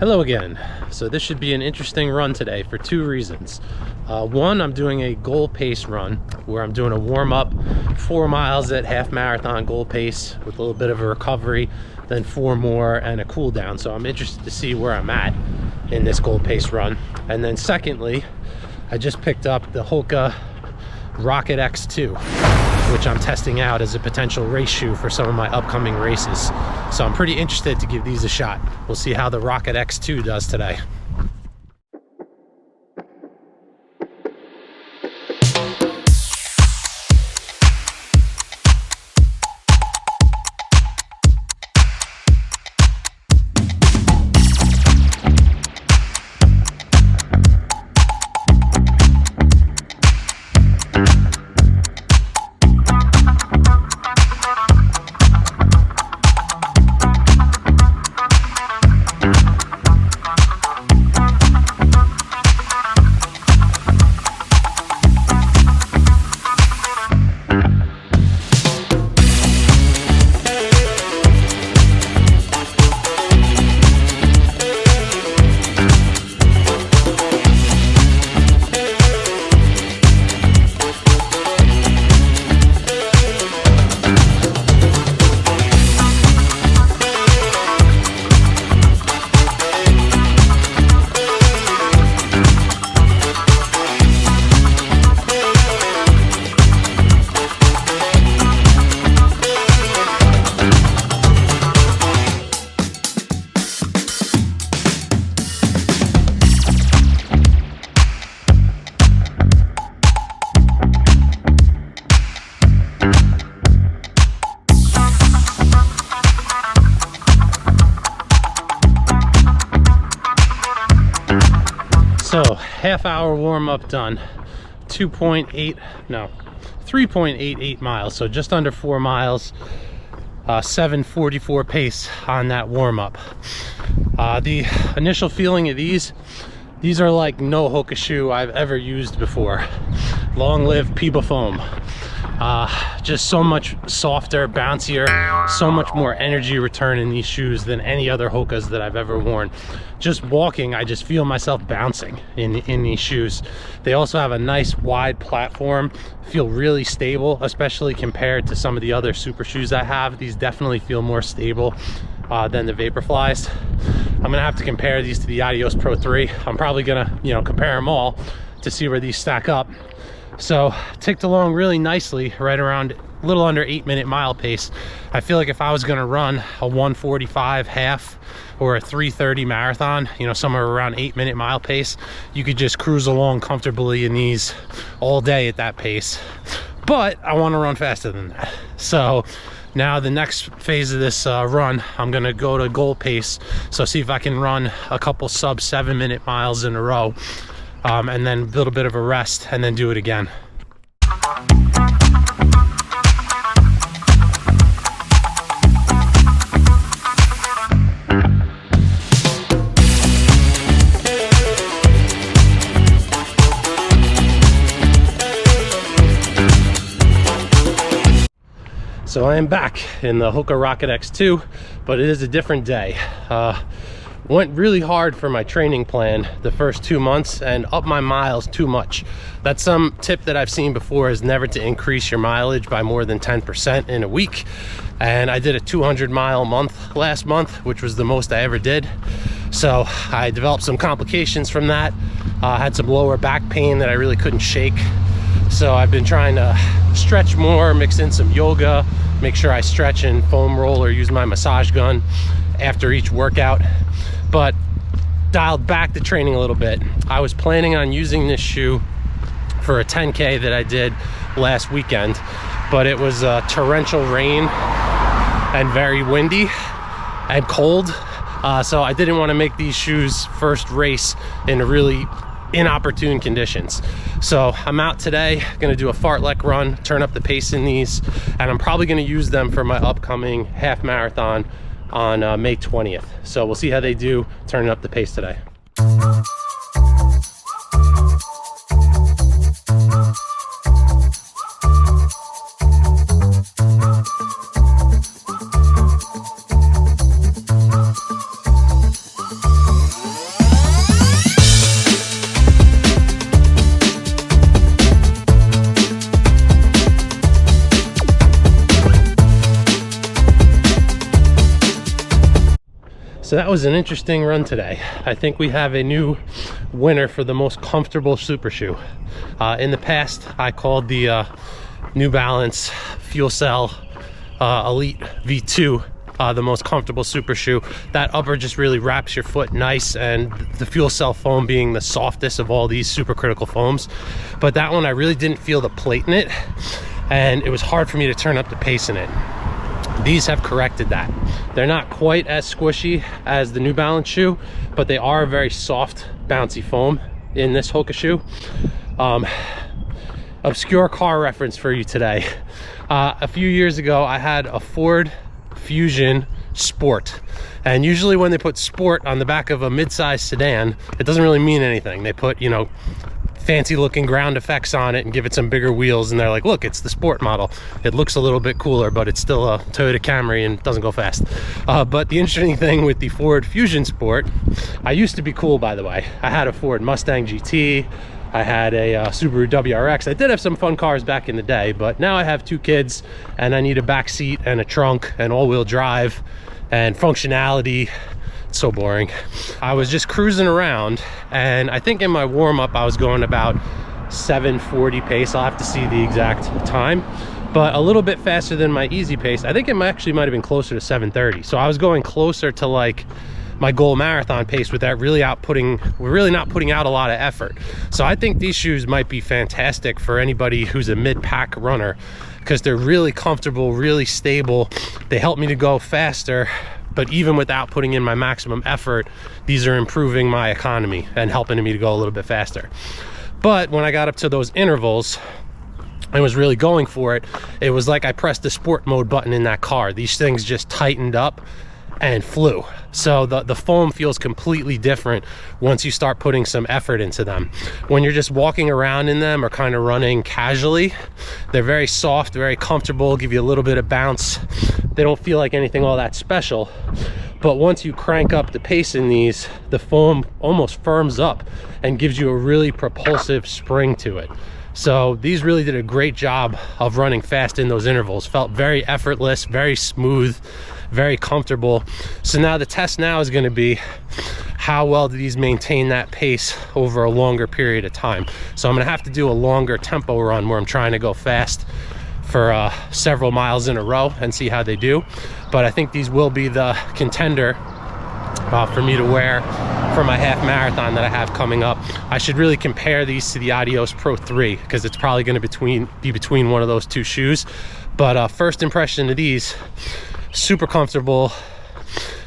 Hello again. So this should be an interesting run today for two reasons. One, I'm doing a goal pace run where I'm doing a warm-up 4 miles at half marathon goal pace with a little bit of a recovery, then 4 more and a cool down. So I'm interested to see where I'm at in this goal pace run. And then secondly, I just picked up the Hoka Rocket X2, which I'm testing out as a potential race shoe for some of my upcoming races. So I'm pretty interested to give these a shot. We'll see how the Rocket X2 does today. So half-hour warm-up done, 3.88 miles, so just under 4 miles, 7:44 pace on that warm-up. The initial feeling of these are like no Hoka shoe I've ever used before. Long live Peba foam. Just so much softer, bouncier, so much more energy return in these shoes than any other Hokas that I've ever worn. Just walking, I just feel myself bouncing in these shoes. They also have a nice wide platform, feel really stable, especially compared to some of the other super shoes I have. These definitely feel more stable than the Vaporflies. I'm gonna have to compare these to the Adios Pro 3. I'm probably gonna, compare them all to see where these stack up. So ticked along really nicely, right around a little under 8-minute mile pace. I feel like if I was gonna run a 1:45 half or a 3:30 marathon, somewhere around 8-minute mile pace, you could just cruise along comfortably in these all day at that pace. But I want to run faster than that. So now the next phase of this run, I'm gonna go to goal pace. So see if I can run a couple sub 7-minute miles in a row. And then a little bit of a rest and then do it again. So I am back in the Hoka Rocket X2, but it is a different day. Went really hard for my training plan the first 2 months and up my miles too much. That's some tip that I've seen before, is never to increase your mileage by more than 10% in a week. And I did a 200-mile month last month, which was the most I ever did. So I developed some complications from that. I had some lower back pain that I really couldn't shake. So I've been trying to stretch more, mix in some yoga, make sure I stretch and foam roll or use my massage gun after each workout. But dialed back the training a little bit. I was planning on using this shoe for a 10K that I did last weekend, but it was torrential rain and very windy and cold. So I didn't want to make these shoes first race in really inopportune conditions. So I'm out today, gonna do a fartlek run, turn up the pace in these, and I'm probably gonna use them for my upcoming half marathon on May 20th. So we'll see how they do turning up the pace today. So that was an interesting run today. I think we have a new winner for the most comfortable super shoe. In the past, I called the New Balance Fuel Cell Elite V2 the most comfortable super shoe. That upper just really wraps your foot nice, and the Fuel Cell foam being the softest of all these supercritical foams. But that one, I really didn't feel the plate in it, and it was hard for me to turn up the pace in it. These have corrected that. They're not quite as squishy as the New Balance shoe, but they are a very soft, bouncy foam in this Hoka shoe. Obscure car reference for you today. A few years ago, I had a Ford Fusion Sport, and usually when they put Sport on the back of a mid-size sedan, it doesn't really mean anything. They put, you know, fancy looking ground effects on it and give it some bigger wheels, and they're like, look, it's the Sport model. It looks a little bit cooler, but it's still a Toyota Camry and doesn't go fast. But the interesting thing with the Ford Fusion Sport, I used to be cool, by the way. I had a Ford Mustang GT, I had a Subaru WRX. I did have some fun cars back in the day, but now I have 2 kids and I need a back seat and a trunk and all-wheel drive and functionality. It's so boring. I was just cruising around, and I think in my warm-up I was going about 740 pace. I'll have to see the exact time, but a little bit faster than my easy pace. I think it actually might have been closer to 730. So I was going closer to like my goal marathon pace without really not putting out a lot of effort. So I think these shoes might be fantastic for anybody who's a mid-pack runner, because they're really comfortable, really stable. They help me to go faster, but even without putting in my maximum effort, these are improving my economy and helping me to go a little bit faster. But when I got up to those intervals and was really going for it, it was like I pressed the sport mode button in that car. These things just tightened up and flew. So the foam feels completely different once you start putting some effort into them. When you're just walking around in them or kind of running casually, they're very soft, very comfortable, give you a little bit of bounce. They don't feel like anything all that special. But once you crank up the pace in these, the foam almost firms up and gives you a really propulsive spring to it. So these really did a great job of running fast in those intervals. Felt very effortless, very smooth, very comfortable. So now the test now is going to be how well do these maintain that pace over a longer period of time. So I'm going to have to do a longer tempo run where I'm trying to go fast for several miles in a row and see how they do. But I think these will be the contender for me to wear for my half marathon that I have coming up. I should really compare these to the Adios Pro 3 because it's probably going to be between one of those 2 shoes. But first impression of these, super comfortable,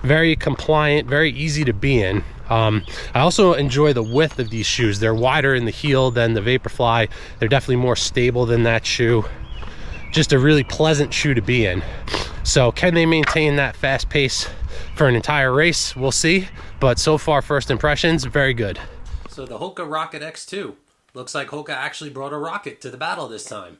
very compliant, very easy to be in. I also enjoy the width of these shoes. They're wider in the heel than the Vaporfly. They're definitely more stable than that shoe. Just a really pleasant shoe to be in. So can they maintain that fast pace for an entire race? We'll see. But so far, first impressions, very good. So the Hoka Rocket X2. Looks like Hoka actually brought a rocket to the battle this time.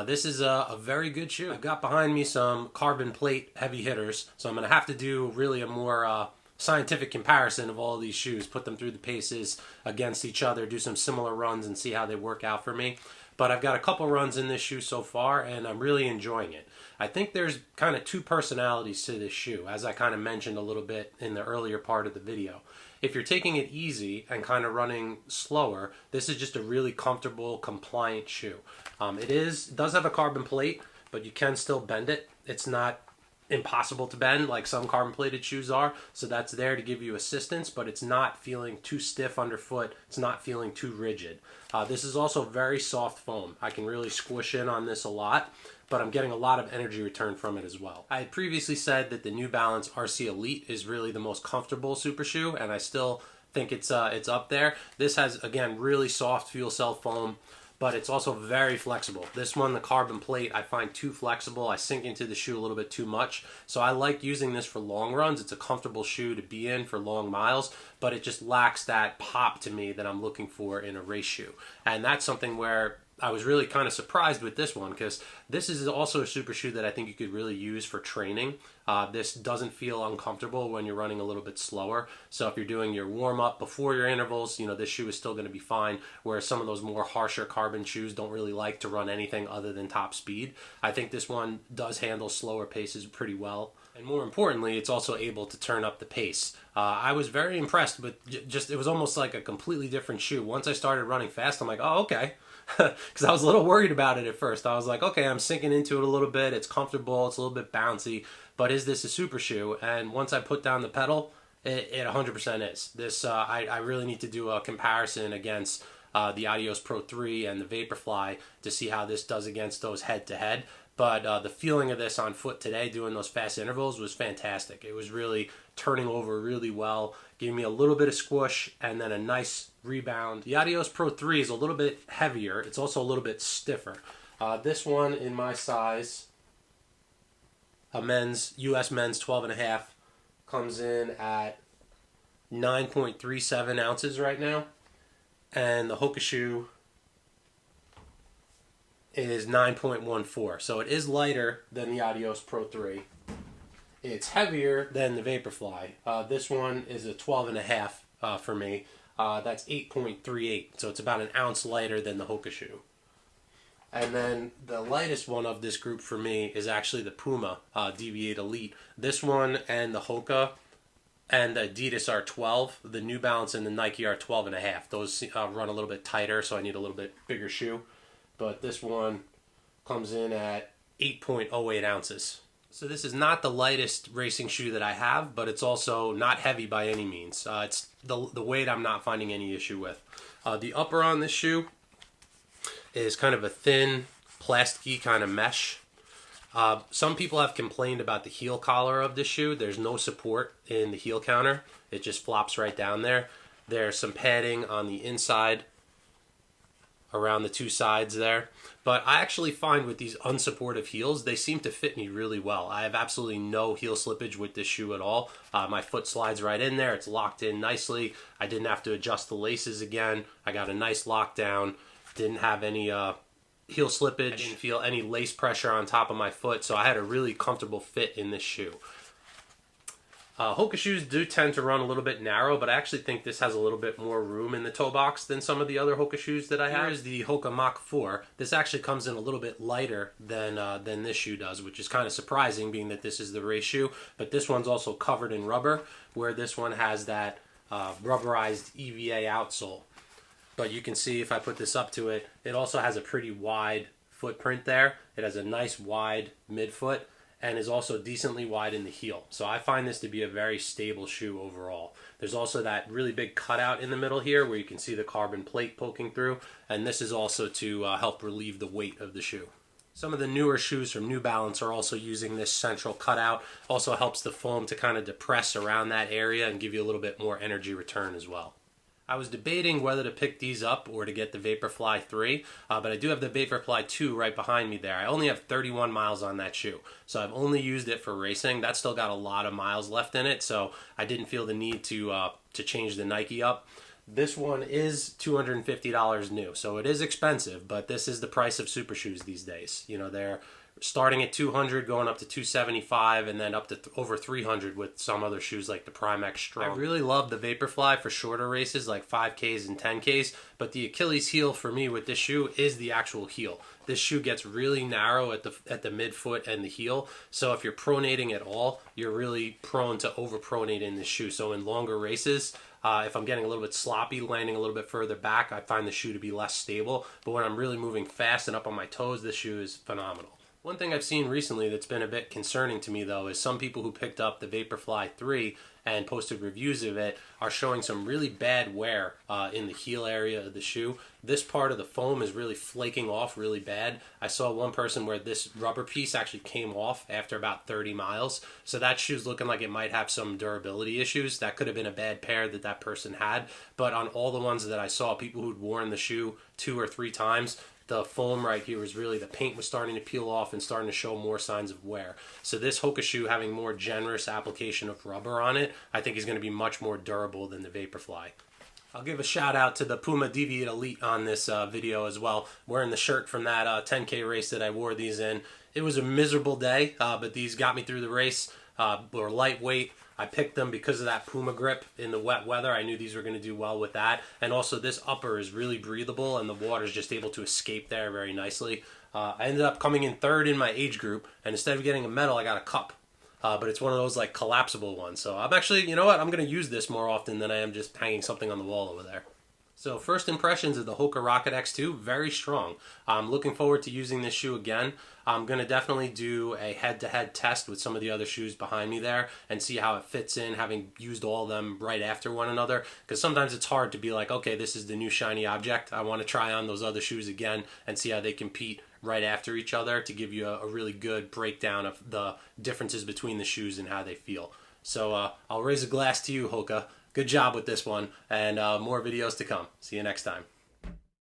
This is a very good shoe. I've got behind me some carbon plate heavy hitters, so I'm going to have to do really a more scientific comparison of all these shoes, put them through the paces against each other, do some similar runs and see how they work out for me. But I've got a couple runs in this shoe so far, and I'm really enjoying it. I think there's kind of 2 personalities to this shoe, as I kind of mentioned a little bit in the earlier part of the video. If you're taking it easy and kind of running slower, this is just a really comfortable, compliant shoe. It does have a carbon plate, but you can still bend it. It's not impossible to bend like some carbon plated shoes are, so that's there to give you assistance, but it's not feeling too stiff underfoot. It's not feeling too rigid. This is also very soft foam. I can really squish in on this a lot, but I'm getting a lot of energy return from it as well. I had previously said that the New Balance RC Elite is really the most comfortable super shoe, and I still think it's up there. This has, again, really soft fuel cell foam, but it's also very flexible. This one, the carbon plate, I find too flexible. I sink into the shoe a little bit too much. So I like using this for long runs. It's a comfortable shoe to be in for long miles, but it just lacks that pop to me that I'm looking for in a race shoe. And that's something where I was really kind of surprised with this one, because this is also a super shoe that I think you could really use for training. This doesn't feel uncomfortable when you're running a little bit slower. So if you're doing your warm-up before your intervals, you know, this shoe is still going to be fine, whereas some of those more harsher carbon shoes don't really like to run anything other than top speed. I think this one does handle slower paces pretty well. And more importantly, it's also able to turn up the pace. I was very impressed with just, it was almost like a completely different shoe. Once I started running fast, I'm like, oh, okay. Because I was a little worried about it at first. I was like, okay, I'm sinking into it a little bit. It's comfortable. It's a little bit bouncy. But is this a super shoe? And once I put down the pedal, it 100% is. This, I really need to do a comparison against the Adios Pro 3 and the Vaporfly to see how this does against those head-to-head. But the feeling of this on foot today, doing those fast intervals, was fantastic. It was really turning over really well, giving me a little bit of squish and then a nice rebound. The Adios Pro 3 is a little bit heavier. It's also a little bit stiffer. This one in my size, a US men's 12.5, comes in at 9.37 ounces right now. And the Hoka shoe is 9.14. So it is lighter than the Adios Pro 3. It's heavier than the Vaporfly. This one is a 12.5 for me. That's 8.38. So it's about an ounce lighter than the Hoka shoe. And then the lightest one of this group for me is actually the Puma DV8 Elite. This one and the Hoka and the Adidas are 12. The New Balance and the Nike are 12.5. Those run a little bit tighter, so I need a little bit bigger shoe. But this one comes in at 8.08 ounces. So this is not the lightest racing shoe that I have, but it's also not heavy by any means. It's the weight I'm not finding any issue with. The upper on this shoe is kind of a thin, plasticky kind of mesh. Some people have complained about the heel collar of this shoe. There's no support in the heel counter. It just flops right down there. There's some padding on the inside around the two sides there. But I actually find with these unsupportive heels, they seem to fit me really well. I have absolutely no heel slippage with this shoe at all. My foot slides right in there. It's locked in nicely. I didn't have to adjust the laces again. I got a nice lockdown. Didn't have any heel slippage. I didn't feel any lace pressure on top of my foot, so I had a really comfortable fit in this shoe. Hoka shoes do tend to run a little bit narrow, but I actually think this has a little bit more room in the toe box than some of the other Hoka shoes that I have. Here is the Hoka Mach 4. This actually comes in a little bit lighter than this shoe does, which is kind of surprising being that this is the race shoe, but this one's also covered in rubber, where this one has that rubberized EVA outsole. But you can see if I put this up to it, it also has a pretty wide footprint there. It has a nice wide midfoot and is also decently wide in the heel. So I find this to be a very stable shoe overall. There's also that really big cutout in the middle here where you can see the carbon plate poking through, and this is also to help relieve the weight of the shoe. Some of the newer shoes from New Balance are also using this central cutout. Also helps the foam to kind of depress around that area and give you a little bit more energy return as well. I was debating whether to pick these up or to get the Vaporfly 3, but I do have the Vaporfly 2 right behind me there. I only have 31 miles on that shoe, so I've only used it for racing. That's still got a lot of miles left in it, so I didn't feel the need to change the Nike up. This one is $250 new, so it is expensive, but this is the price of super shoes these days. You know, they're starting at $200, going up to $275, and then up to over $300 with some other shoes like the Prime X Strong. I really love the Vaporfly for shorter races like 5Ks and 10Ks, but the Achilles heel for me with this shoe is the actual heel. This shoe gets really narrow at the midfoot and the heel, so if you're pronating at all, you're really prone to over-pronate in this shoe. So in longer races, if I'm getting a little bit sloppy, landing a little bit further back, I find the shoe to be less stable, but when I'm really moving fast and up on my toes, this shoe is phenomenal. One thing I've seen recently that's been a bit concerning to me, though, is some people who picked up the Vaporfly 3 and posted reviews of it are showing some really bad wear in the heel area of the shoe. This part of the foam is really flaking off really bad. I saw one person where this rubber piece actually came off after about 30 miles. So that shoe's looking like it might have some durability issues. That could have been a bad pair that that person had. But on all the ones that I saw, people who'd worn the shoe 2 or 3 times, the foam right here was really, the paint was starting to peel off and starting to show more signs of wear. So this Hoka shoe having more generous application of rubber on it, I think is going to be much more durable than the Vaporfly. I'll give a shout out to the Puma DV8 Elite on this video as well. Wearing the shirt from that 10K race that I wore these in. It was a miserable day, but these got me through the race. Were lightweight. I picked them because of that Puma grip in the wet weather. I knew these were going to do well with that. And also this upper is really breathable and the water is just able to escape there very nicely. I ended up coming in 3rd in my age group, and instead of getting a medal, I got a cup. but it's one of those like collapsible ones. So I'm actually, you know what, I'm going to use this more often than I am just hanging something on the wall over there. So first impressions of the Hoka Rocket X2, very strong. I'm looking forward to using this shoe again. I'm going to definitely do a head-to-head test with some of the other shoes behind me there and see how it fits in, having used all of them right after one another. Because sometimes it's hard to be like, okay, this is the new shiny object. I want to try on those other shoes again and see how they compete right after each other to give you a really good breakdown of the differences between the shoes and how they feel. So I'll raise a glass to you, Hoka. Good job with this one, and more videos to come. See you next time.